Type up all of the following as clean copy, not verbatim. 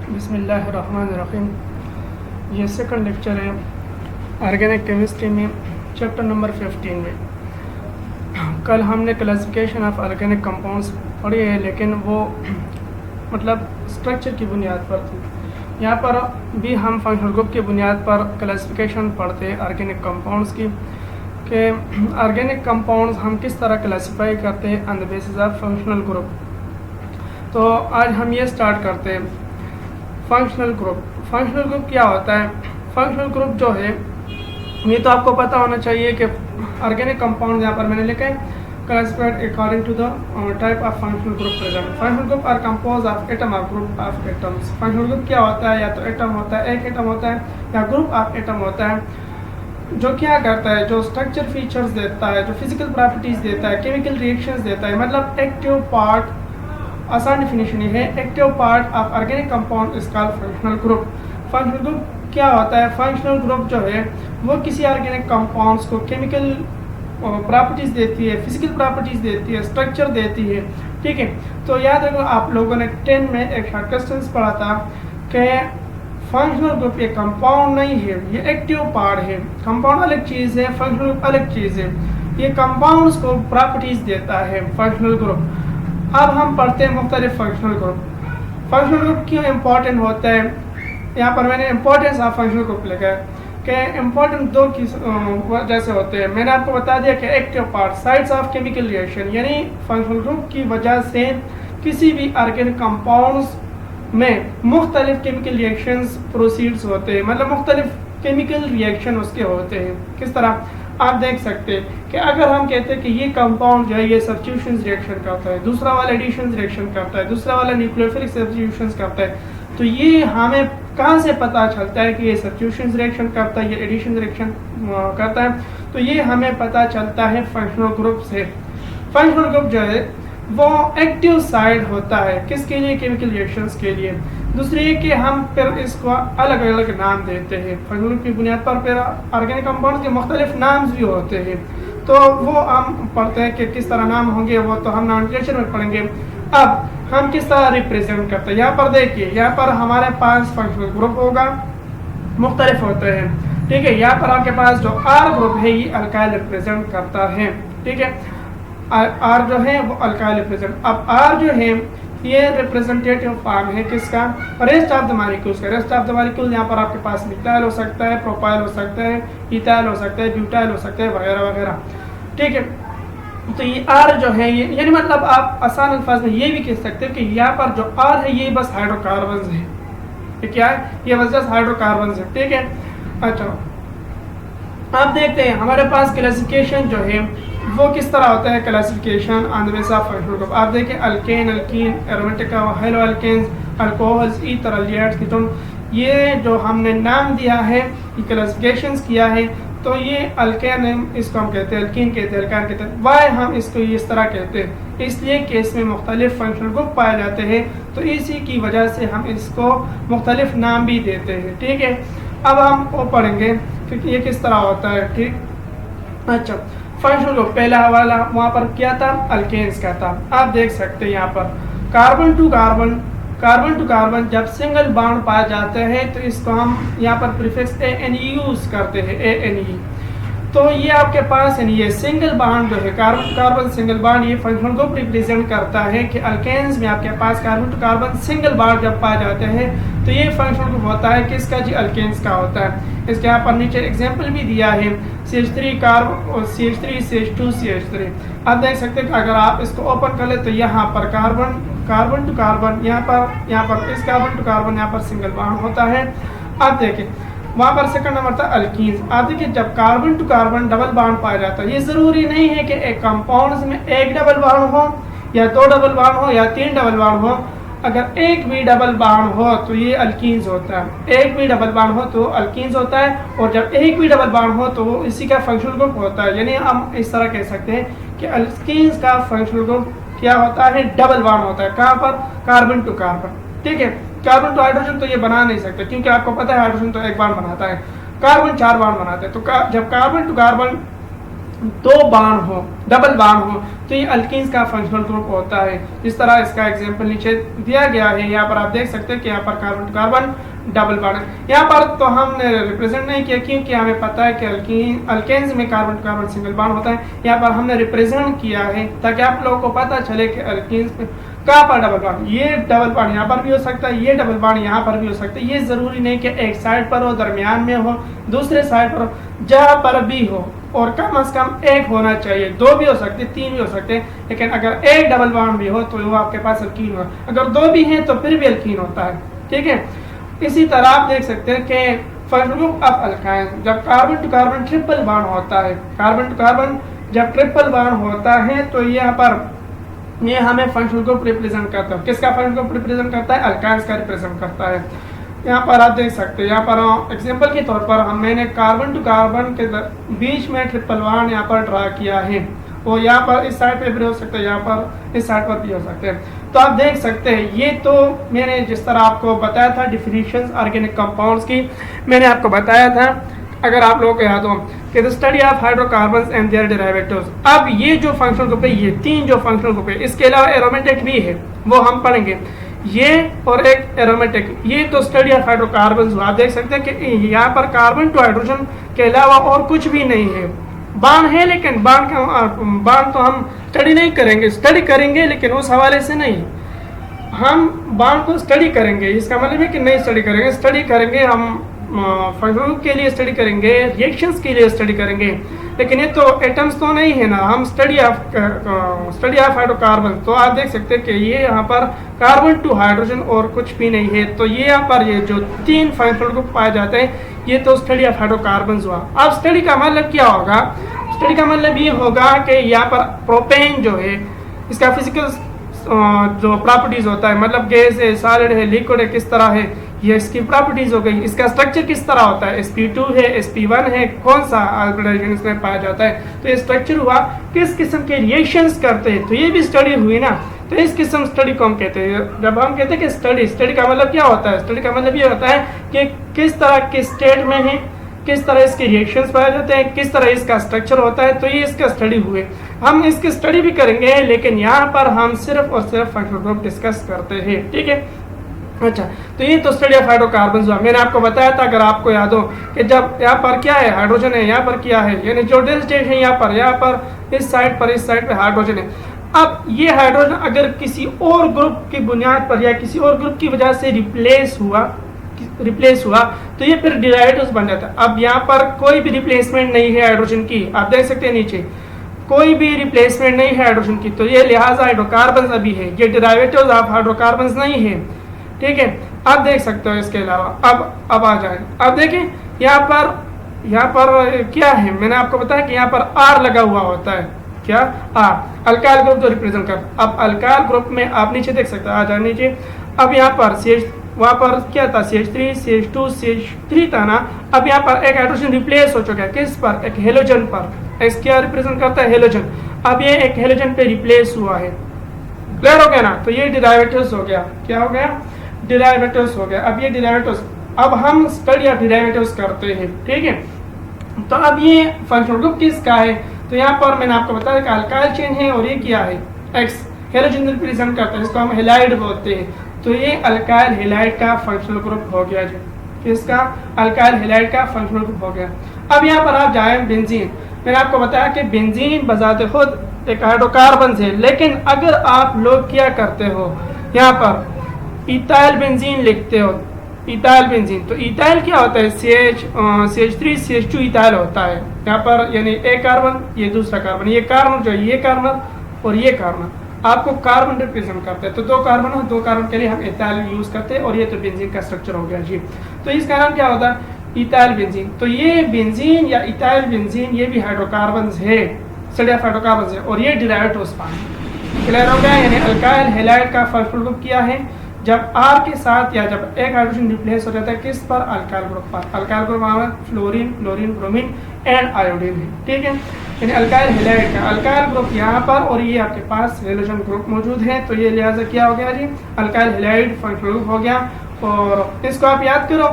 बिस्मिल्लाहिर्रहमानिर्रहीम। ये second lecture है ऑर्गेनिक केमिस्ट्री में, चैप्टर नंबर 15 में। कल हमने क्लासिफिकेशन ऑफ ऑर्गेनिक कंपाउंड्स पढ़ी है, लेकिन वो मतलब स्ट्रक्चर की बुनियाद पर थी। यहाँ पर भी हम फंक्शनल ग्रुप की बुनियाद पर क्लासिफिकेशन पढ़ते हैं ऑर्गेनिक कंपाउंड्स की, कि ऑर्गेनिक कंपाउंड्स हम किस तरह क्लासीफाई करते हैं on the basis of functional group. तो आज हम ये स्टार्ट करते हैं फंक्शनल ग्रुप। फंक्शनल ग्रुप क्या होता है? फंक्शनल ग्रुप जो है, ये तो आपको पता होना चाहिए कि ऑर्गेनिक कंपाउंड यहाँ पर मैंने लिखा है classified according to the type of functional group present. Functional group are composed of atom or group of atoms. functional group क्या होता है? या तो एटम होता है, एक एटम होता है, या ग्रुप ऑफ एटम होता है, जो क्या करता है, जो स्ट्रक्चर फीचर्स देता है, जो फिजिकल प्रॉपर्टीज देता है, केमिकल रिएक्शंस देता है, मतलब एक्टिव पार्ट। आसान डिफिनेशन ये है, active part of organic compound is called functional group. Functional group क्या होता है? फंक्शनल ग्रुप जो है वो किसी ऑर्गेनिक कंपाउंड्स को केमिकल प्रॉपर्टीज देती है, फिजिकल प्रॉपर्टीज देती है, स्ट्रक्चर देती है। ठीक है, तो याद रखो, आप लोगों ने 10 में एक शॉर्ट क्वेश्चन पढ़ा था कि फंक्शनल ग्रुप ये कंपाउंड नहीं है, ये एक्टिव पार्ट है। कंपाउंड अलग चीज़ है, फंक्शनल ग्रुप अलग चीज़ है। ये कंपाउंड्स को प्रॉपर्टीज देता है फंक्शनल ग्रुप। अब हम पढ़ते हैं मुख्तलिफ फंक्शनल ग्रुप। फंक्शनल ग्रुप क्यों इम्पोर्टेंट होता है? यहाँ पर मैंने इम्पोर्टेंस ऑफ फंक्शनल ग्रुप लिखा है कि इम्पोर्टेंट दो की वजह से होते हैं। मैंने आपको बता दिया कि active part, sites of chemical reaction, यानी फंक्शनल ग्रुप की वजह से किसी भी ऑर्गेनिक कंपाउंड्स में मुख्तलिफ केमिकल रिएक्शंस प्रोसीड्स होते हैं, मतलब मुख्तलिफ केमिकल रिएक्शन उसके होते हैं। किस तरह? आप देख सकते हैं कि अगर हम कहते हैं कि ये कंपाउंड जो है ये सब्स्टिट्यूशन रिएक्शन करता है, दूसरा वाला एडिशन रिएक्शन करता है, दूसरा वाला न्यूक्लियोफिलिक सब्स्टिट्यूशन करता है, तो ये हमें कहाँ से पता चलता है कि ये सब्स्टिट्यूशन रिएक्शन करता है, ये एडिशन रिएक्शन करता है? तो ये हमें पता चलता है फंक्शनल ग्रुप से। फंक्शनल ग्रुप जो है वो एक्टिव साइड होता है, किसके लिए? केमिकल रिएक्शंस के लिए। दूसरी है कि हम फिर इसको अलग अलग नाम देते हैं। फंक्शनल ग्रुप की बुनियाद पर फिर ऑर्गेनिक कंपाउंड्स के मुख्तलिफ नाम भी होते हैं, तो वो हम पढ़ते हैं कि किस तरह नाम होंगे, वो तो हम नोमेनक्लेचर में पढ़ेंगे। अब हम किस तरह रिप्रेजेंट करते हैं, यहाँ पर देखिए, यहाँ पर हमारे पास फंक्शनल ग्रुप होगा, मुख्तलिफ होते हैं। ठीक है, यहाँ पर आपके पास जो आर ग्रुप है ये अल्काइल रिप्रेजेंट करता है। ठीक है, आर जो है वो अल्काइल रिप्रेजेंट। अब आर जो है ये रिप्रेजेंटेटिव फॉर्म है किसका? रेस्ट ऑफ द मॉलिक्यूल्स का। रेस्ट ऑफ द मॉलिक्यूल यहाँ पर आपके पास मिथाइल हो सकता है, प्रोपाइल हो सकता है, इथाइल हो सकता है, ब्यूटाइल हो सकता है, वगैरह वगैरह। ठीक है, तो ये आर जो है ये, यानी मतलब आप आसान अल्फाज में ये भी कह सकते हो कि यहाँ पर जो आर है ये बस हाइड्रोकार्बन है। ये क्या है? ये बस हाइड्रोकार्बन है। ठीक है, अच्छा आप देखते हैं हमारे पास क्लासिफिकेशन जो है वो किस तरह होता है? Classification on the basis of functional group. आप देखिए, alkane, alkene, aromatic, halo alkanes, alcohols, ether, aldehydes, ketone, ये जो हमने नाम दिया है, ये क्लासिफिकेशंस किया है, तो ये अल्केन इसको हम कहते हैं, अल्कीन कहते हैं, अल्कान कहते हैं। वाई हम इसको इस तरह कहते हैं? इसलिए कि इसमें मुख्तलिफ फंक्शनल ग्रुप पाए जाते हैं, तो इसी की वजह से हम इसको मुख्तलिफ नाम भी देते हैं। ठीक है, अब हम वो पढ़ेंगे कि ये किस तरह होता है। ठीक, अच्छा फंक्शनल ग्रुप पहला वाला वहाँ पर क्या था? अल्केन्स का था। आप देख सकते हैं यहाँ पर carbon to carbon, carbon to carbon जब सिंगल बॉन्ड पाए जाते हैं तो इसको हम यहाँ पर प्रीफिक्स AN यूज करते हैं, ANE। तो ये आपके पास है, ये सिंगल बॉन्ड जो है कार्बन कार्बन सिंगल बॉन्ड, ये फंक्शनल ग्रुप रिप्रेजेंट करता है कि अल्केन्स में आपके पास carbon to carbon single bond जब पाए जाते हैं तो ये फंक्शनल ग्रुप होता है किसका? जी, अल्केन्स का होता है। इसके यहाँ पर नीचे एग्जाम्पल भी दिया है, CH3 carbon, CH3, CH2, CH3। आप देख सकते हैं कि अगर आप इसको ओपन कर ले तो यहाँ पर कार्बन कार्बन टू कार्बन, यहाँ पर इस कार्बन टू कार्बन यहाँ पर सिंगल बॉन्ड होता है। आप देखें वहाँ पर सेकंड नंबर था अल्कीन्स। आप देखिए, जब carbon to carbon double bond पाया जाता है, ये जरूरी नहीं है कि एक कंपाउंड्स में एक डबल बॉन्ड हो, या दो डबल बॉन्ड हो, या तीन डबल बॉन्ड हो। अगर एक भी डबल बॉन्ड हो तो ये अल्कीन्स होता है, एक भी डबल बॉन्ड हो तो अल्कीन्स होता है, और जब एक भी डबल बॉन्ड हो तो वो इसी का फंक्शनल ग्रुप होता है। यानी हम इस तरह कह सकते हैं कि अल्कीन्स का फंक्शनल ग्रुप क्या होता है? डबल बॉन्ड होता है। कहाँ पर? Carbon to carbon. ठीक है, कार्बन टू हाइड्रोजन तो ये बना नहीं सकते, क्योंकि आपको पता है हाइड्रोजन तो एक बॉन्ड बनाता है, कार्बन 4 बॉन्ड बनाता है। तो जब कार्बन टू कार्बन दो बाण हो, डबल बाण हो, तो ये अल्कीन्स का फंक्शनल ग्रुप होता है। जिस तरह इसका एग्जांपल नीचे दिया गया है, यहाँ पर आप देख सकते हैं कि यहाँ पर कार्बन टू कार्बन डबल बाण है। यहाँ पर तो हमने रिप्रेजेंट नहीं किया क्योंकि हमें पता है कि अल्केन्स में कार्बन टू कार्बन सिंगल बाण होता है। यहाँ पर हमने रिप्रेजेंट किया है ताकि आप लोगों को पता चले कि अल्केन्स में कहाँ पर डबल बाण, ये डबल बाण यहाँ पर भी हो सकता है, ये डबल बाण यहाँ पर भी हो सकता है। ये जरूरी नहीं कि एक साइड पर हो, दरमियान में हो, दूसरे साइड पर हो, जहाँ पर भी हो, और कम से कम एक होना चाहिए। दो भी हो सकते, तीन भी हो सकते, लेकिन अगर एक डबल बाण भी हो तो वो आपके पास अल्कीन होगा। अगर दो भी हैं तो फिर भी अल्कीन होता है, ठीक है। इसी तरह आप देख सकते हैं कि फंक्शनल ग्रुप ऑफ अल्काइन, जब कार्बन टू कार्बन ट्रिपल बाण होता है, कार्बन टू कार्बन जब ट्रिपल बाण होता है तो यहाँ पर ये हमें फंक्शनल ग्रुप रिप्रेजेंट करता है। किसका फंक्शनल ग्रुप रिप्रेजेंट करता है? अल्काइंस का रिप्रेजेंट करता है। यहाँ पर आप देख सकते हैं, यहाँ पर एग्जांपल के तौर पर मैंने कार्बन टू कार्बन के बीच में ट्रिपल बाण यहाँ पर ड्रा किया है। वो यहाँ पर इस साइड पे भी हो सकते हैं, यहाँ पर इस साइड पर भी हो सकते हैं। तो आप देख सकते हैं, ये तो मैंने जिस तरह आपको बताया था डिफिनीशंस ऑर्गेनिक कंपाउंड्स की, मैंने आपको बताया था, अगर आप लोगों को याद हो कि the study of hydrocarbons and their derivatives. अब ये जो फंक्शनल ग्रुप है, ये तीन जो फंक्शनल ग्रुप है, इसके अलावा एरोमेटिक भी है, वो हम पढ़ेंगे। ये और एक एरोमेटिक, ये तो स्टडी ऑफ हाइड्रोकार्बन्स। आप देख सकते हैं कि यहाँ पर कार्बन टू हाइड्रोजन के अलावा और कुछ भी नहीं है। बाण है, लेकिन बाण तो हम स्टडी नहीं करेंगे, स्टडी करेंगे लेकिन उस हवाले से नहीं। हम बाण को स्टडी करेंगे, इसका मतलब है कि नहीं स्टडी करेंगे, स्टडी करेंगे हम फंक्शनल के लिए स्टडी करेंगे, रिएक्शंस के लिए स्टडी करेंगे, लेकिन ये तो एटम्स तो नहीं है ना। हम स्टडी ऑफ हाइड्रोकार्बन, तो आप देख सकते हैं कि ये यहाँ पर कार्बन टू हाइड्रोजन और कुछ भी नहीं है। तो ये यहाँ पर ये जो तीन फंक्शनल ग्रुप पाए जाते हैं, ये तो स्टडी ऑफ हाइड्रोकार्बन हुआ। अब स्टडी का मतलब क्या होगा? स्टडी का मतलब ये होगा कि यहाँ पर प्रोपेन जो है, इसका फिजिकल जो प्रॉपर्टीज होता है, मतलब गैस है, सॉलिड है, लिक्विड है, किस तरह है, ये इसकी प्रॉपर्टीज हो गई। इसका स्ट्रक्चर किस तरह होता है, sp2 है, sp1 है, कौन सा ऑर्गेनाइजेशन इसमें पाया जाता है, तो ये स्ट्रक्चर हुआ। किस किस्म के रिएक्शंस करते हैं, तो ये भी स्टडी हुई ना। तो इस किस्म स्टडी को हम कहते हैं। जब हम कहते हैं कि स्टडी का मतलब क्या होता है, स्टडी का मतलब ये होता है कि किस तरह के स्टेट में है, किस तरह इसके रिएक्शंस पाए जाते हैं, किस तरह इसका स्ट्रक्चर होता है, तो ये इसका स्टडी हुए। हम इसकी स्टडी भी करेंगे, लेकिन यहाँ पर हम सिर्फ और सिर्फ फंक्शनल ग्रुप डिस्कस करते हैं, ठीक है। अच्छा, तो ये तो स्टडी ऑफ हाइड्रोकार्बन्स हुआ। मैंने आपको बताया था, अगर आपको याद हो, कि जब यहाँ पर क्या है, हाइड्रोजन है, यहाँ पर क्या है, यानी जो स्टेट है यहाँ पर इस साइड पे हाइड्रोजन है। अब ये हाइड्रोजन अगर किसी और ग्रुप की बुनियाद पर या किसी और ग्रुप की वजह से रिप्लेस हुआ तो ये फिर डेरिवेटिव्स बन जाता है। अब यहाँ पर कोई भी रिप्लेसमेंट नहीं है हाइड्रोजन की, आप देख सकते हैं नीचे कोई भी रिप्लेसमेंट नहीं है हाइड्रोजन की, तो ये लिहाजा हाइड्रोकार्बन्स अभी है, ये डेरिवेटिव्स ऑफ हाइड्रोकार्बन्स नहीं है, ठीक है। आप देख सकते हो। इसके अलावा अब आ जाए, अब देखें यहाँ पर क्या है, मैंने आपको बताया कि यहाँ पर आर लगा हुआ होता है, क्या आर, अल्काइल ग्रुप जो रिप्रेजेंट कर। अब अल्काइल ग्रुप में आप नीचे देख सकते हो, आ जाए नीचे। अब यहाँ पर वहाँ पर क्या था, CH3 CH2 CH3 था ना। अब यहाँ पर एक हाइड्रोजन रिप्लेस हो चुका है, किस पर, एक हेलोजन पर। एक्स क्या रिप्रेजेंट करता है, हेलोजन। अब ये एक हेलोजन पे रिप्लेस हुआ है, क्लियर हो गया ना। तो ये डेरिवेटिव्स हो गया, क्या हो गया, डेरिवेटिव्स हो गया। अब ये डेरिवेटिव्स, अब हम स्टडी ऑफ डेरिवेटिव्स करते हैं, ठीक है। तो अब ये फंक्शनल ग्रुप किसका है, तो यहाँ पर मैंने आपको बताया कि अल्काइल चेन है, और ये क्या है, एक्स हेलोजन रिप्रेजेंट करता है, इसको हम हेलाइड बोलते हैं। तो ये अल्काइल हेलाइड का फंक्शनल ग्रुप हो गया जी, किसका, अल्काइल हेलाइड का फंक्शनल ग्रुप हो गया। अब यहाँ पर आप जाए बेंजीन, मैंने आपको बताया कि बेंजीन बजाते खुद एक हाइड्रोकार्बन है, लेकिन अगर आप लोग क्या करते हो, यहाँ पर इथाइल बेंजीन लिखते हो, इथाइल बेंजीन, तो इथाइल क्या होता है, CH3 CH2 इथाइल होता है यहाँ पर, यानी एक कार्बन, ये दूसरा कार्बन, ये कार्बन जो है, ये कार्बन और ये कार्बन आपको कार्बन रिप्रेजेंट करते हैं। तो दो कार्बन के लिए हम इथाइल यूज करते हैं, और ये तो बेंजीन का स्ट्रक्चर हो गया जी। तो इसका नाम क्या होता है, इथाइल बेंजीन। तो ये बेंजीन या इथाइल बेंजीन, ये भी हाइड्रोकार्बन है, स्टडी ऑफ हाइड्रोकार्बन है, और ये डेरिवेटिव्स पानी, क्लियर हो गया। यानी अल्काइल हेलाइड का फंक्शनल ग्रुप किया है जब आर के साथ, या जब एक हाइड्रोजन रिप्लेस हो जाता है किस पर, अल्काइल ग्रुप पर। अल्काइल ग्रुप हमारा फ्लोरीन, ब्रोमीन एंड आयोडीन है, ठीक है। यानी अल्काइल हेलाइड का अल्काइल ग्रुप यहाँ पर, और ये आपके पास हेलोजन ग्रुप मौजूद है, तो ये लिहाजा क्या हो गया जी, अल्काइल हेलाइड फंक्शनल ग्रुप हो गया, और इसको आप याद करो,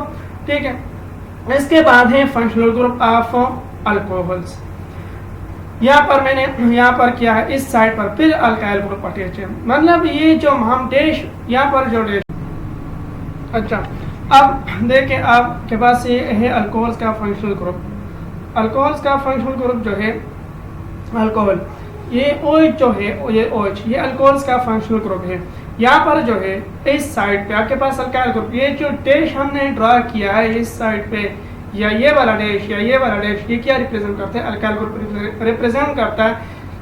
ठीक है। इसके बाद है फंक्शनल ग्रुप ऑफ अल्कोहल्स। यहाँ पर मैंने यहाँ पर किया है इस साइड पर, फिर अल्काइल ग्रुप अटैच है, मतलब ये जो हम डैश यहाँ पर जो डैश। अच्छा, अब देखें आपके पास ये है अल्कोहल्स का फंक्शनल ग्रुप। अल्कोहल्स का फंक्शनल ग्रुप जो है अल्कोहल, ये OH जो है ये OH, ये अल्कोहल्स का फंक्शनल ग्रुप है। यहाँ पर जो है इस साइड पे आपके पास अल्काइल ग्रुप, ये जो डैश हमने ड्रा किया है इस साइड पे, या ये वाला डैश या ये वाला डैश, ये क्या रिप्रेजेंट करते हैं? अल्काइल ग्रुप रिप्रेजेंट करता है।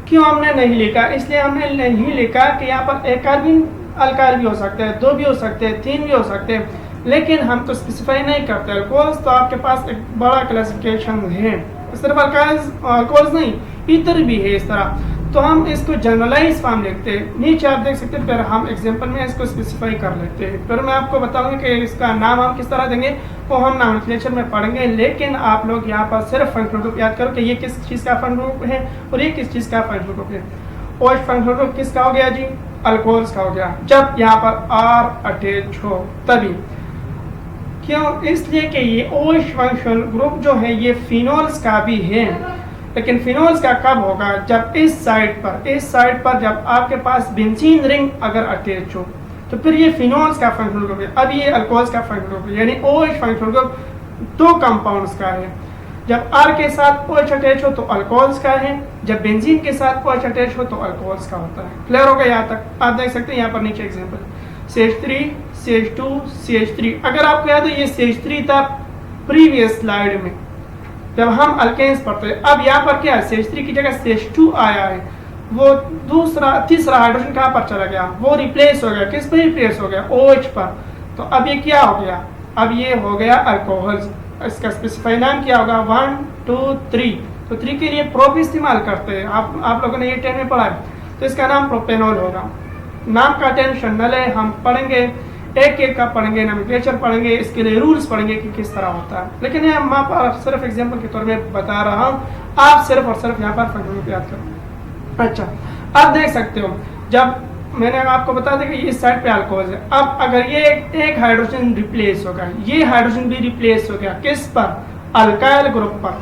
क्यों हमने नहीं लिखा? इसलिए हमने नहीं लिखा कि यहाँ पर एक कार्बन अल्काइल भी हो सकते हैं, 2 भी हो सकते हैं, 3 भी हो सकते हैं, लेकिन हम तो स्पेसिफाई नहीं करते। अल्कोहल्स तो आपके पास एक बड़ा क्लासिफिकेशन है, सिर्फ अल्कोहल्स नहीं, ईथर भी है इस तरह, तो हम इसको जनरलाइज फॉर्म लिखते हैं। नीचे आप देख सकते हैं, फिर हम एग्जांपल में इसको स्पेसिफाई कर लेते हैं, फिर मैं आपको बताऊंगा कि इसका नाम हम किस तरह देंगे, वो हम नॉमेनक्लेचर में पढ़ेंगे। लेकिन आप लोग यहाँ पर सिर्फ फंक्शनल ग्रुप याद करो कि ये किस चीज़ का फंक्शनल ग्रुप है और ये किस चीज़ का फंक्शनल ग्रुप है। OH फंक्शनल ग्रुप किसका हो गया जी? अल्कोहल्स का हो गया, जब यहाँ पर R अटैच हो तभी। क्यों? इसलिए कि ये OH फंक्शनल ग्रुप जो है ये फिनोल्स का भी है, लेकिन फिनोल्स का कब होगा? जब इस साइड पर जब आपके पास बेंजीन रिंग अगर अटैच हो, तो फिर ये फिनोल्स का फंक्शनल ग्रुप है। अब ये अल्कोहल्स का फंक्शनल ग्रुप है, यानी OH फंक्शनल ग्रुप 2 कंपाउंड्स का है। जब R के साथ OH अटैच हो तो अल्कोहल्स का है, जब बेंजीन के साथ OH अटैच हो तो अल्कोहल्स का होता है। क्लियर हो गया यहाँ तक? आप देख सकते हैं यहाँ पर नीचे एग्जाम्पल CH3, CH2, CH3। अगर आपको याद है ये CH3 था प्रीवियस स्लाइड में जब हम अल्केन्स पढ़ते हैं। अब यहाँ पर क्या है? CH3 की जगह CH2 आया है, वो तीसरा हाइड्रोजन कहाँ पर चला गया? वो रिप्लेस हो गया, किस पर रिप्लेस हो गया? OH पर। तो अब ये क्या हो गया? अब ये हो गया अल्कोहल्स। इसका स्पेसिफाई नाम क्या होगा? 1 2 3। तो 3 के लिए प्रोप इस्तेमाल करते हैं, आप लोगों ने ये 10 में पढ़ा है, तो इसका नाम प्रोपेनॉल होगा। नाम का टेंशन न ले, हम पढ़ेंगे एक एक का पढ़ेंगे, नॉमेनक्लेचर पढ़ेंगे, इसके लिए रूल्स पढ़ेंगे कि किस तरह होता है। लेकिन ये मैं पर सिर्फ एग्जांपल के तौर में बता रहा हूँ, आप सिर्फ और सिर्फ यहाँ पर फंक्शन याद करो। अच्छा, अब देख सकते हो, जब मैंने आपको बता दिया कि इस साइड पे अल्कोहल है, अब अगर ये एक हाइड्रोजन रिप्लेस हो गया, ये हाइड्रोजन भी रिप्लेस हो गया, किस पर? अल्काइल ग्रुप पर।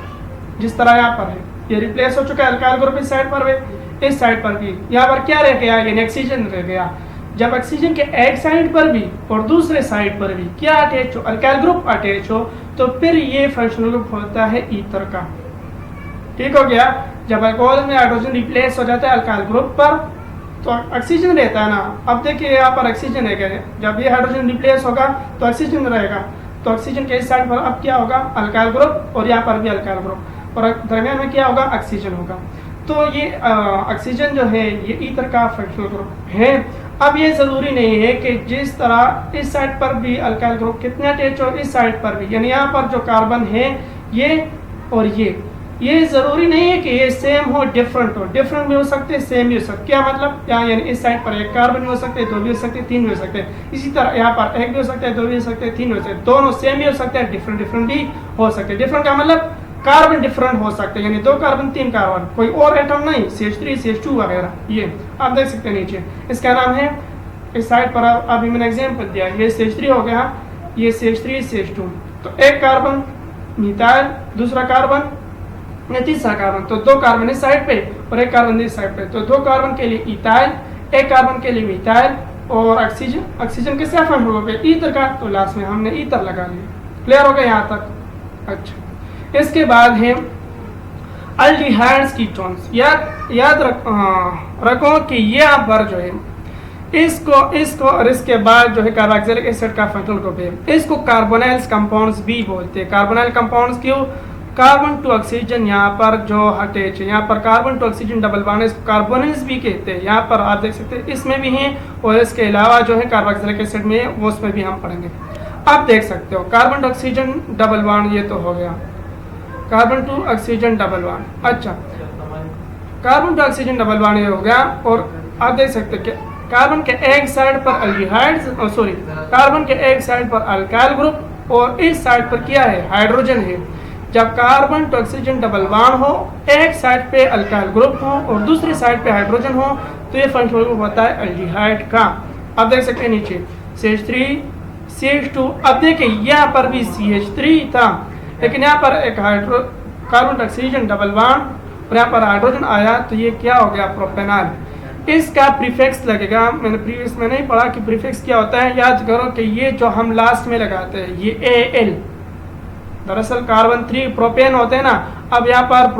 जिस तरह यहाँ पर है ये रिप्लेस हो चुका है अल्काइल ग्रुप इस साइड पर, इस साइड पर भी यहाँ पर क्या रह गया? ये ऑक्सीजन रह गया। जब ऑक्सीजन के एक साइड पर भी और दूसरे साइड पर भी क्या अटैच हो? अल्काइल ग्रुप अटैच हो, तो फिर ये फंक्शनल ग्रुप होता है ईथर का। ठीक हो गया? जब अल्कोहल में हाइड्रोजन रिप्लेस हो जाता है अल्काइल ग्रुप पर तो ऑक्सीजन रहता है ना। अब देखिए यहाँ पर ऑक्सीजन है, जब ये हाइड्रोजन रिप्लेस होगा तो ऑक्सीजन रहेगा, तो ऑक्सीजन के इस साइड पर अब क्या होगा? अल्काइल ग्रुप, और यहाँ पर भी अल्काइल ग्रुप, और दरमियान में क्या होगा? ऑक्सीजन होगा। तो ये ऑक्सीजन जो है ये ईथर का फंक्शनल ग्रुप है। अब ये ज़रूरी नहीं है कि जिस तरह इस साइड पर भी अल्काइल ग्रुप कितने अटैच हो, इस साइड पर भी, यानी यहाँ पर जो कार्बन है ये और ये ज़रूरी नहीं है कि ये सेम हो, डिफरेंट हो। डिफरेंट भी हो सकते हैं, सेम भी हो सकते हैं। क्या मतलब? यहाँ यानी इस साइड पर एक कार्बन भी हो सकते हैं, 2 भी हो सकते हैं, 3 भी हो सकते हैं। इसी तरह यहाँ पर एक भी हो सकता है, 2 भी हो सकते हैं, 3 भी हो सकते हैं। दोनों सेम भी हो सकते हैं, डिफरेंट भी हो सकते हैं। डिफरेंट का मतलब कार्बन डिफरेंट हो सकते हैं, यानी 2 कार्बन 3 कार्बन, कोई और एटम नहीं, CH3 CH2 वगैरह। ये आप देख सकते हैं नीचे, इसका नाम है, इस साइड पर अभी मैंने एग्जाम्पल दिया, ये CH3 हो गया, ये CH3 CH2। तो एक कार्बन मिथाइल, दूसरा कार्बन या तीसरा कार्बन, तो 2 कार्बन इस साइड पे और एक कार्बन इस साइड पे, तो 2 कार्बन के लिए इथाइल, एक कार्बन के लिए मिथाइल, और ऑक्सीजन किसका फंक्शनल ग्रुप है? ईथर का। तो लास्ट में हमने ईथर लगा लिया। क्लियर हो गया यहाँ तक? अच्छा, इसके बाद है अल्डिहाइड्स कीटोन्स। याद रखो कि यहाँ पर जो है इसको और इसके बाद जो है कार्बोक्सिलिक एसिड का फंक्शनल ग्रुप है, इसको कार्बोनाइल्स कंपाउंड्स भी बोलते हैं। कार्बोनाइल कंपाउंड्स क्यों? कार्बन टू ऑक्सीजन यहाँ पर जो अटैच है, यहाँ पर carbon to oxygen double bond, इसको कार्बोनिल्स भी कहते हैं। यहाँ पर आप देख सकते हैं इसमें भी हैं, और इसके अलावा जो है कार्बोक्सिलिक एसिड में वो उसमें भी हम पढ़ेंगे। आप देख सकते हो carbon to oxygen double bond, ये तो हो गया carbon to oxygen double bond. अच्छा, carbon to oxygen double bond ये हो गया, और आप देख सकते हैं कार्बन के एक साइड पर अल्डिहाइड्स, कार्बन के एक साइड पर अल्काइल ग्रुप, और इस साइड पर क्या है? हाइड्रोजन है। जब carbon to oxygen double bond हो, एक साइड पे अल्काइल ग्रुप हो और दूसरी साइड पे हाइड्रोजन हो, तो ये फंक्शनल ग्रुप होता है अल्डिहाइड का। आप देख सकते हैं नीचे CH3 CH2। अब देखिए यहाँ पर भी CH3 था, लेकिन यहाँ पर एक carbon to oxygen double bond और यहाँ पर हाइड्रोजन आया तो ये क्या हो गया, प्रोपेनॉल। इसका प्रीफिक्स लगेगा, मैंने प्रीवियस में नहीं पढ़ा कि प्रीफिक्स क्या होता है। याद करो कि ये जो हम लास्ट में लगाते हैं ये Al, दरअसल कार्बन 3 प्रोपेन होते हैं ना। अब यहाँ पर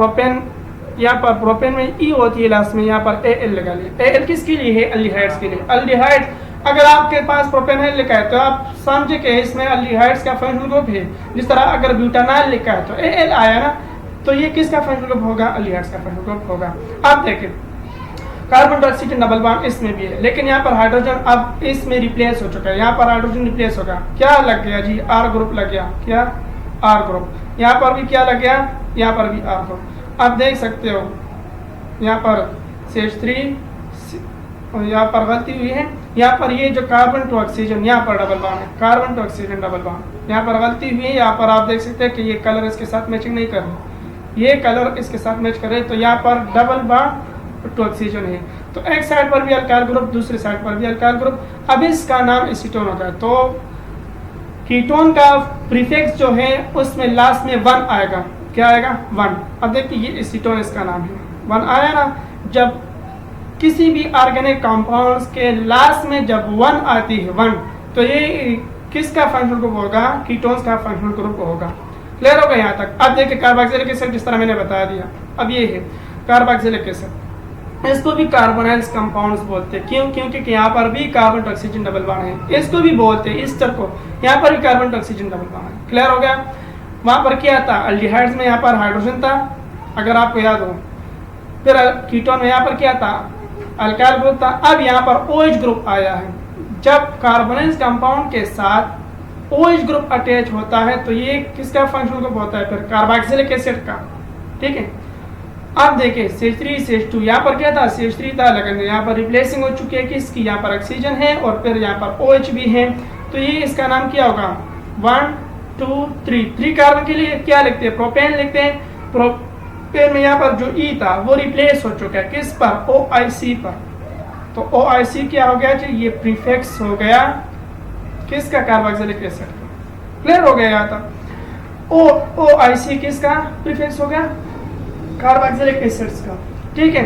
प्रोपेन में ई होती है लास्ट में, यहाँ पर Al लगा लिया। Al किसके लिए है, एल्डिहाइड्स के लिए। एल्डिहाइड अगर आपके पास प्रोपेनॉल लिखा है तो आप समझे कि इसमें एल्डिहाइड्स का फंक्शनल ग्रुप है। जिस तरह अगर ब्यूटानॉल लिखा है तो Al आया ना, तो ये किसका फंक्शनल ग्रुप होगा, एल्डिहाइड्स का फंक्शनल ग्रुप होगा। अब देखें कार्बन डाइऑक्साइड डबल बॉन्ड इसमें भी है, लेकिन यहाँ पर हाइड्रोजन अब इसमें रिप्लेस हो चुका है। यहाँ पर हाइड्रोजन रिप्लेस होगा, क्या लग गया जी, आर ग्रुप लग गया। क्या, आर ग्रुप। यहाँ पर भी क्या लग गया, यहाँ पर भी आर ग्रुप। अब देख सकते हो यहाँ पर CH3 और यहाँ पर गलती हुई है। यहाँ पर ये जो कार्बन टू ऑक्सीजन यहाँ पर डबल बॉन्ड है, carbon to oxygen double bond, यहाँ पर गलती हुई है। यहाँ पर आप देख सकते हैं कि ये कलर इसके साथ मैचिंग नहीं कर रहे, ये कलर इसके साथ मैच कर रहे, तो यहाँ पर डबल बॉन्ड टू ऑक्सीजन है। तो एक साइड पर भी अल्काइल ग्रुप, दूसरी साइड पर भी अल्काइल ग्रुप। अब इसका नाम एसीटोन होगा। तो कीटोन का प्रीफिक्स जो है उसमें लास्ट में 1 आएगा। क्या आएगा, 1। अब देखिए ये एसीटोन इसका नाम है, 1 आया ना। जब किसी भी ऑर्गेनिक कंपाउंड्स के लास्ट में जब 1 आती है, 1, तो ये किसका फंक्शनल ग्रुप होगा, कीटोन्स का फंक्शनल ग्रुप होगा। क्लियर होगा यहाँ तक। अब देखिए कार्बोक्सिलिक एसिड जिस तरह मैंने बता दिया, अब ये है कार्बोक्सिलिक एसिड, इसको भी कार्बोनाइल्स कंपाउंड्स बोलते हैं। क्यों, क्योंकि यहाँ पर भी carbon to oxygen double bond है। इसको भी बोलते हैं ईस्टर को, यहाँ पर भी carbon to oxygen double bond है। क्लियर हो गया। वहाँ पर क्या था, एल्डिहाइड्स में यहाँ पर हाइड्रोजन था, अगर आपको याद हो। फिर कीटोन में यहाँ पर क्या था, अल्काइल ग्रुप था। अब यहाँ पर OH ग्रुप आया है। जब कार्बोनाइल्स कंपाउंड के साथ OH ग्रुप अटैच होता है तो ये किसका फंक्शनल ग्रुप होता है, फिर कार्बोक्सिलिक एसिड का। ठीक है। अब देखिए CH3 CH2, यहाँ पर क्या था, CH3 था, लेकिन यहाँ पर रिप्लेसिंग हो चुकी है किसकी, यहाँ पर ऑक्सीजन है और फिर यहाँ पर OH भी है। तो ये इसका नाम क्या होगा, 1 2 3 कार्बन के लिए क्या लिखते हैं, प्रोपेन लिखते हैं। प्रोपेन में यहाँ पर जो E था वो रिप्लेस हो चुका है किस पर, OIC पर। तो OIC क्या हो गया जी, ये प्रीफिक्स हो गया किसका, कार्बोक्सिलिक एसिड का। क्लियर हो गया यहाँ तक। OIC किसका प्रीफिक्स हो गया, कार्बोक्सिलिक एसिड्स का। ठीक है।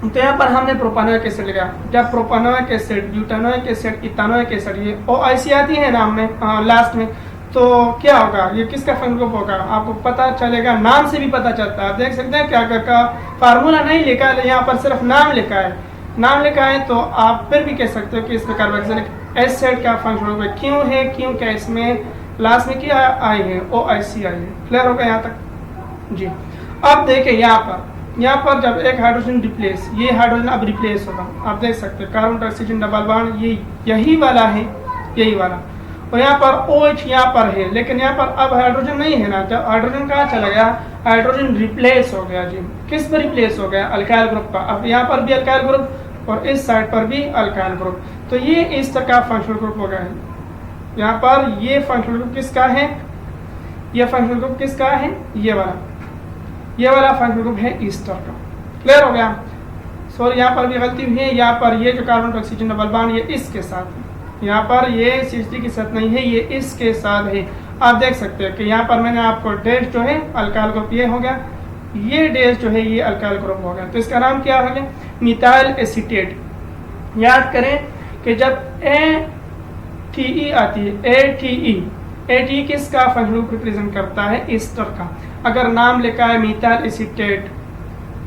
तो यहाँ पर हमने प्रोपानोइक एसिड लिखा। जब propanoic acid, butanoic acid, ethanoic acid, ये OIC आती है नाम में लास्ट में, तो क्या होगा, ये किसका फंक्शनल ग्रुप होगा, आपको पता चलेगा, नाम से भी पता चलता है। आप देख सकते हैं क्या का फार्मूला नहीं लिखा है, यहाँ पर सिर्फ नाम लिखा है। नाम लिखा है तो आप फिर भी कह सकते हो कि इसमें कार्बोक्सिलिक एसिड का फंक्शनल ग्रुप क्यों है, क्योंकि इसमें लास्ट में क्या आई है, OIC आई है। क्लियर होगा यहाँ तक जी। अब देखिए यहाँ पर जब एक हाइड्रोजन रिप्लेस, ये हाइड्रोजन अब रिप्लेस होगा। आप देख सकते हैं कार्बन ऑक्सीजन डबल बॉन्ड, ये यही वाला है, यही वाला। और यहाँ पर OH यहाँ पर है, लेकिन यहाँ पर अब हाइड्रोजन नहीं है ना। जब हाइड्रोजन कहाँ चला गया, हाइड्रोजन रिप्लेस हो गया जी। किस पर रिप्लेस हो गया, अल्काइल ग्रुप का। अब यहाँ पर भी अल्काइल ग्रुप और इस साइड पर भी अल्काइल ग्रुप। तो ये इस तरह का फंक्शनल ग्रुप हो गया है। यहाँ पर ये फंक्शनल ग्रुप किसका है, ये फंक्शनल ग्रुप किसका है, ये वाला फंक्शनल ग्रुप है ईस्टर का। क्लियर हो गया। सॉरी यहाँ पर भी गलती हुई है, यहाँ पर ये जो कार्बन ऑक्सीजन डबल बॉन्ड ये इसके साथ है, यहाँ पर ये CH3 के साथ नहीं है, ये इसके साथ है। आप देख सकते हैं कि यहाँ पर मैंने आपको डैश जो है अल्काइल ग्रुप ये हो गया, ये डैश जो है ये अल्काइल ग्रुप हो गया। तो इसका नाम क्या हो गया, मिथाइल एसीटेट। याद करें कि जब ATE आती है, ATE किसका फंक्शनल ग्रुप रिप्रेजेंट करता है, ईस्टर का। अगर नाम लिखा है मिथाइल एसीटेट,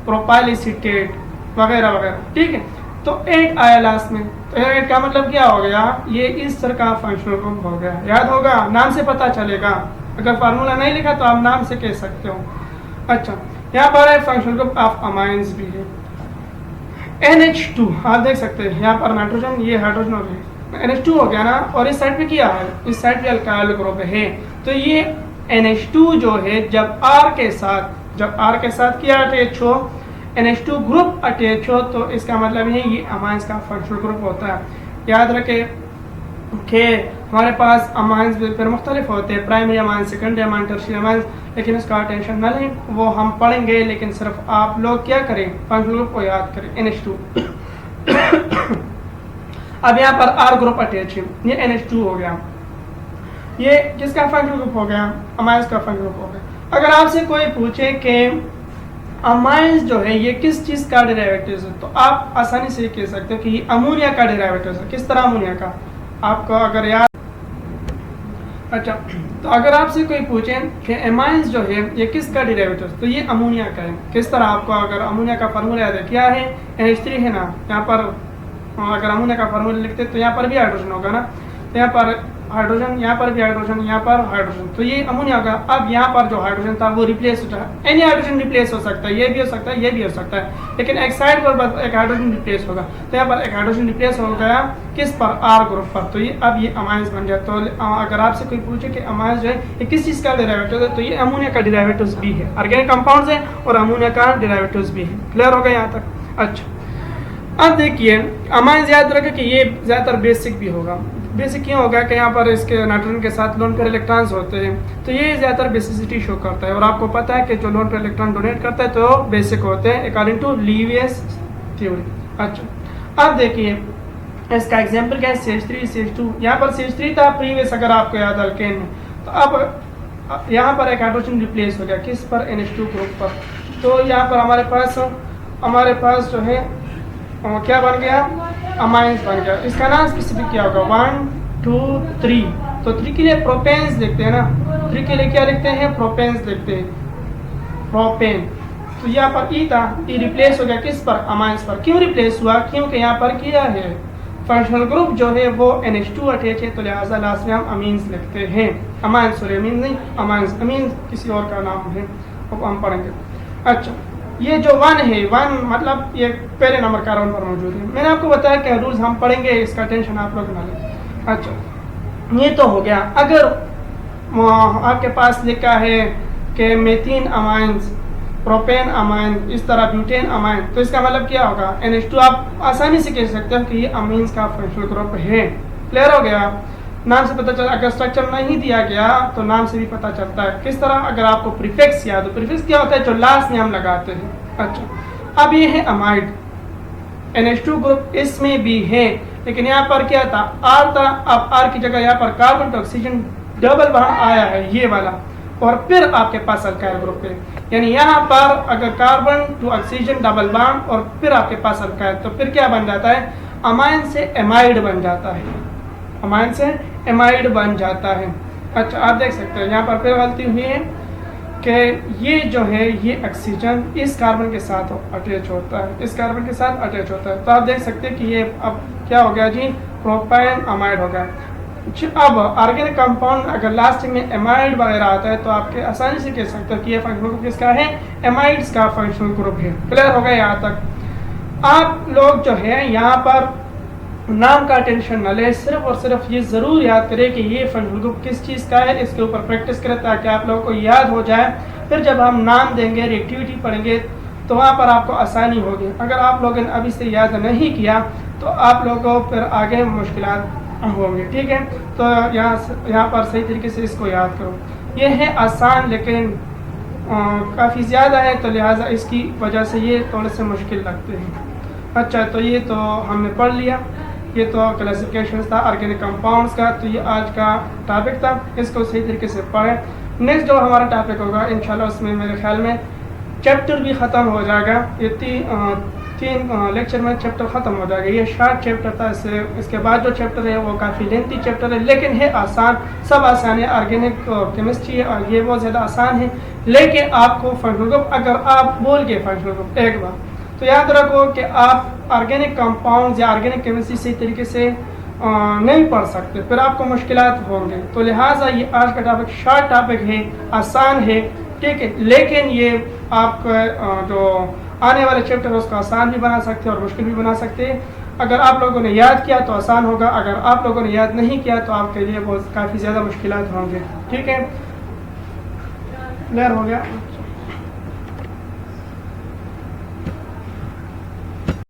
प्रोपाइल एसीटेट वगैरह वगैरह, ठीक है, तो 8 आया लास्ट में। तो 8 का मतलब क्या हो गया, ये ईस्टर का फंक्शनल ग्रुप हो गया। याद होगा, नाम से पता चलेगा। अगर फार्मूला नहीं लिखा तो आप नाम से कह सकते हो। अच्छा, यहाँ पर फंक्शनल ग्रुप ऑफ अमाइंस भी है, NH2। आप देख सकते हैं यहाँ पर नाइट्रोजन, ये हाइड्रोजन हो गया, NH2 हो गया ना। और इस साइड पे क्या है, इस साइड पे अल्काइल ग्रुप है। तो ये NH2 जो है जब R के साथ क्या अटैच हो, NH2 ग्रुप अटैच हो, तो इसका मतलब है ये अमाइंस का फंक्शनल ग्रुप होता है। याद रखें कि हमारे पास अमाइंस फिर मुख्तलिफ होते हैं, primary amines, secondary amines, tertiary amines, लेकिन इसका टेंशन न लें, वो हम पढ़ेंगे। लेकिन सिर्फ आप लोग क्या करें, फंक्शनल ग्रुप को याद करें, NH2। अब यहाँ पर R ग्रुप अटैच है, ये NH2 हो गया। ये किसका फंक्शनल ग्रुप हो गया, अमाइंस का फंक्शनल ग्रुप हो गया। अगर आपसे कोई पूछे कि अमाइंस जो है ये किस चीज़ का डेरिवेटिव है, तो आप आसानी से कह सकते हो कि ये अमोनिया का डेरिवेटिव है। किस तरह अमोनिया का, आपको अगर याद, अच्छा, तो अगर आपसे कोई पूछे कि एमाइंस जो है ये किसका डेरिवेटिव है, तो ये अमोनिया का है। किस तरह, आपको अगर अमोनिया का फार्मूला याद है, क्या है, NH3 है ना, यहाँ पर अगर अमोनिया का फार्मूला लिखते तो यहाँ पर भी हाइड्रोजन होगा ना, तो यहाँ पर हाइड्रोजन, यहाँ पर भी हाइड्रोजन, यहाँ पर हाइड्रोजन, तो ये अमोनिया होगा। अब यहाँ पर जो हाइड्रोजन था वो रिप्लेस हो जाए, एनी हाइड्रोजन रिप्लेस हो सकता है, ये भी हो सकता है, ये भी हो सकता है, लेकिन एक साइड पर बस एक हाइड्रोजन रिप्लेस होगा। तो यहाँ पर एक हाइड्रोजन रिप्लेस हो गया किस पर, R ग्रुप पर, तो ये अब ये अमाइंस बन गया। तो अगर आपसे कोई पूछे कि अमाइंस जो है ये किस चीज़ का डेरिवेटिव है, तो ये अमोनिया का डेरिवेटिव भी है। ऑर्गेनिक कंपाउंड्स है और अमोनिया का डेरिवेटिव भी है। क्लियर हो गया यहाँ तक? अच्छा, अब देखिए अमाइंस याद रखें कि ये ज़्यादातर बेसिक भी होगा। बेसिक क्यों होगा कि यहाँ पर इसके नाइट्रोजन के साथ लोन पेयर इलेक्ट्रॉन्स होते हैं, तो ये ज़्यादातर बेसिसिटी शो करता है। और आपको पता है कि जो लोन पेयर इलेक्ट्रॉन डोनेट करता है तो बेसिक होते हैं अकॉर्डिंग टू लीवियस थ्योरी। अच्छा, अब देखिए इसका एग्जाम्पल क्या है, CH3 CH2। यहाँ पर CH3 था प्रीवियस, अगर आपको याद अल्केन में, तो अब यहाँ पर एक हाइड्रोजन रिप्लेस हो गया किस पर, NH2 ग्रुप पर। तो यहाँ पर हमारे पास जो है क्या बन गया, अमाइंस बन गया। इसका नाम स्पेसिफिक क्या होगा, 1 2 3। तो 3 के लिए प्रोपेन्स लिखते हैं ना, 3 के लिए क्या लिखते हैं, प्रोपेन्स लिखते हैं, प्रोपेन। तो यहाँ पर ई था, ई रिप्लेस हो गया किस पर, अमाइंस पर। क्यों रिप्लेस हुआ, क्योंकि यहाँ पर क्या है, फंक्शनल ग्रुप जो है वो NH2 अटैच है, तो लिहाजा लास्ट में हम अमीन्स लिखते हैं। अमाइंस, सॉरी अमीन नहीं, अमाइंस, अमीन किसी और का नाम है, अब हम पढ़ेंगे। अच्छा, ये जो 1 है, 1 मतलब ये पहले नंबर का राउंड पर मौजूद है। मैंने आपको बताया कि रूल्स हम पढ़ेंगे, इसका टेंशन आप लोग ना लें। अच्छा, ये तो हो गया। अगर आपके पास लिखा है कि मेथिन अमाइंस, प्रोपेन अमाइन, इस तरह ब्यूटेन अमाइन, तो इसका मतलब क्या होगा, NH2। आप आसानी से कह सकते हो कि ये अमीन्स का फंक्शनल ग्रुप है। क्लियर हो गया, नाम से पता चला। अगर स्ट्रक्चर नहीं दिया गया तो नाम से भी पता चलता है। किस तरह, अगर आपको प्रीफिक्स याद हो, प्रीफिक्स क्या होता है, जो लास्ट में हम लगाते हैं। अच्छा, अब ये है अमाइड, NH2 ग्रुप इसमें भी है, लेकिन यहाँ पर क्या था, R था। अब R की जगह यहाँ पर carbon to oxygen double bond आया है, ये वाला, और फिर आपके पास अल्काइल ग्रुप है। यानी यहाँ पर अगर carbon to oxygen double bond और फिर आपके पास अल्काइल, तो फिर क्या बन जाता है, अमाइन से एमाइड बन जाता है, अमाइन से एमाइड बन जाता है। अच्छा, आप देख सकते हैं यहाँ पर फिर गलती हुई है कि ये जो है ये ऑक्सीजन इस कार्बन के साथ अटैच होता है, इस कार्बन के साथ अटैच होता है। तो आप देख सकते हैं कि ये अब क्या हो गया जी, प्रोपाइन अमाइड हो गया। अब ऑर्गेनिक कंपाउंड अगर लास्ट में एमाइड वगैरह आता है तो आपके आसानी से कह सकते हो कि ये फंक्शनल ग्रुप किसका है, एमाइड्स का फंक्शनल ग्रुप है। क्लियर हो गया यहाँ तक? आप लोग जो है यहाँ पर नाम का टेंशन न ले, सिर्फ और सिर्फ ये ज़रूर याद करें कि ये फंक्शनल ग्रुप किस चीज़ का है, इसके ऊपर प्रैक्टिस करें ताकि आप लोगों को याद हो जाए। फिर जब हम नाम देंगे, रिएक्टिविटी पढ़ेंगे, तो वहाँ पर आपको आसानी होगी। अगर आप लोगों ने अभी से याद नहीं किया तो आप लोगों को फिर आगे मुश्किलात होंगे। ठीक है, तो यहाँ पर सही तरीके से इसको याद करो। ये है आसान, लेकिन काफ़ी ज़्यादा है, तो लिहाजा इसकी वजह से ये थोड़े से मुश्किल लगते हैं। अच्छा, तो ये तो हमने पढ़ लिया, ये तो क्लासिफिकेशन था ऑर्गेनिक कंपाउंड्स का। तो ये आज का टॉपिक था, इसको सही तरीके से पढ़ें। नेक्स्ट जो हमारा टॉपिक होगा इंशाल्लाह उसमें मेरे ख्याल में चैप्टर भी ख़त्म हो जाएगा। ये तीन लेक्चर में चैप्टर ख़त्म हो जाएगा। ये शॉर्ट चैप्टर था, इसके बाद जो चैप्टर है वो काफ़ी लेंथी चैप्टर है, लेकिन है आसान, सब आसान है। ऑर्गेनिक केमिस्ट्री है और ये बहुत ज़्यादा आसान है, लेकिन आपको फंक्शनल ग्रुप अगर आप बोल गए फंक्शनल ग्रुप एक बार, तो याद रखो कि आप ऑर्गेनिक कंपाउंड्स या ऑर्गेनिक केमिस्ट्री सही तरीके से नहीं पढ़ सकते, फिर आपको मुश्किलात होंगे। तो लिहाजा ये आज का टॉपिक शॉर्ट टॉपिक है, आसान है, ठीक है, लेकिन ये आपका जो आने वाले चैप्टर है उसको आसान भी बना सकते हैं और मुश्किल भी बना सकते हैं। अगर आप लोगों ने याद किया तो आसान होगा, अगर आप लोगों ने याद नहीं किया तो आपके लिए बहुत काफ़ी ज़्यादा मुश्किलात होंगे। ठीक है, क्लियर हो गया?